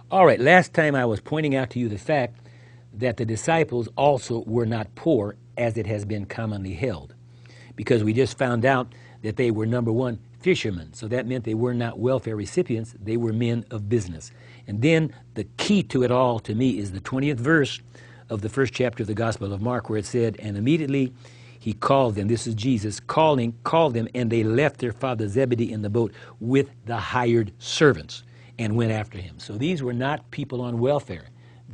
All right, last time I was pointing out to you the fact that the disciples also were not poor as it has been commonly held, because we just found out that they were, number one, fishermen. So that meant they were not welfare recipients, they were men of business. And then the key to it all to me is the 20th verse of the first chapter of the Gospel of Mark, where it said, and immediately he called them, this is Jesus called them, and they left their father Zebedee in the boat with the hired servants and went after him. So these were not people on welfare.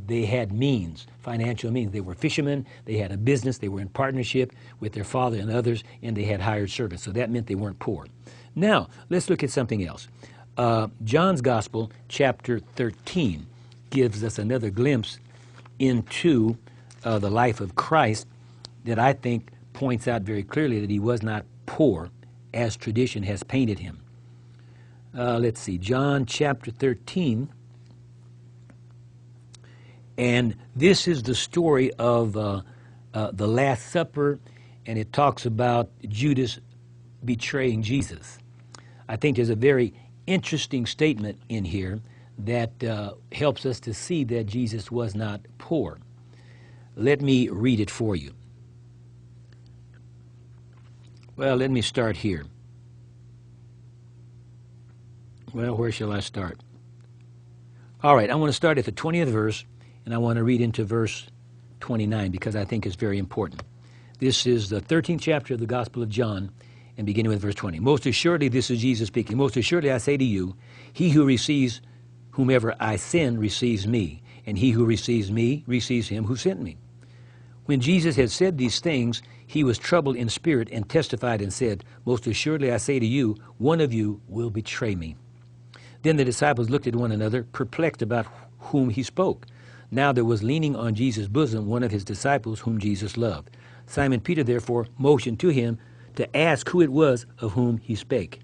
They had means, financial means. They were fishermen, they had a business, they were in partnership with their father and others, and they had hired servants. So that meant they weren't poor. Now, let's look at something else. John's Gospel, chapter 13, gives us another glimpse into the life of Christ that I think points out very clearly that he was not poor as tradition has painted him. Let's see, John chapter 13. And this is the story of the Last Supper, and it talks about Judas betraying Jesus. I think there's a very interesting statement in here that helps us to see that Jesus was not poor. Let me read it for you. Well, let me start here. Well, where shall I start? All right, I want to start at the 20th verse, and I want to read into verse 29 because I think it's very important. This is the 13th chapter of the Gospel of John, and beginning with verse 20. Most assuredly, this is Jesus speaking. Most assuredly, I say to you, he who receives whomever I send receives me, and he who receives me receives him who sent me. When Jesus had said these things, he was troubled in spirit and testified and said, most assuredly, I say to you, one of you will betray me. Then the disciples looked at one another, perplexed about whom he spoke. Now there was leaning on Jesus' bosom one of his disciples whom Jesus loved. Simon Peter therefore motioned to him to ask who it was of whom he spake.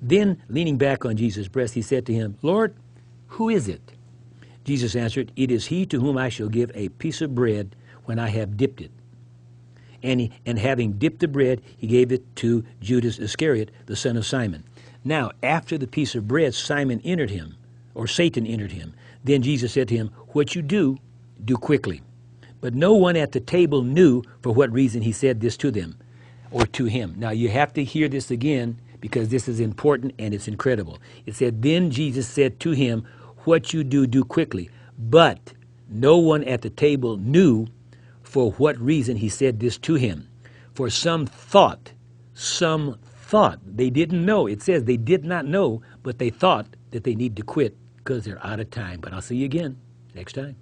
Then, leaning back on Jesus' breast, he said to him, Lord, who is it? Jesus answered, it is he to whom I shall give a piece of bread when I have dipped it. And having dipped the bread, he gave it to Judas Iscariot, the son of Simon. Now, after the piece of bread, Satan entered him. Then Jesus said to him, what you do, do quickly. But no one at the table knew for what reason he said this to them, or to him. Now, you have to hear this again, because this is important and it's incredible. It said, then Jesus said to him, what you do, do quickly. But no one at the table knew for what reason he said this to him. For some thought, they didn't know. It says they did not know, but they thought that they need to quit because they're out of time. But I'll see you again next time.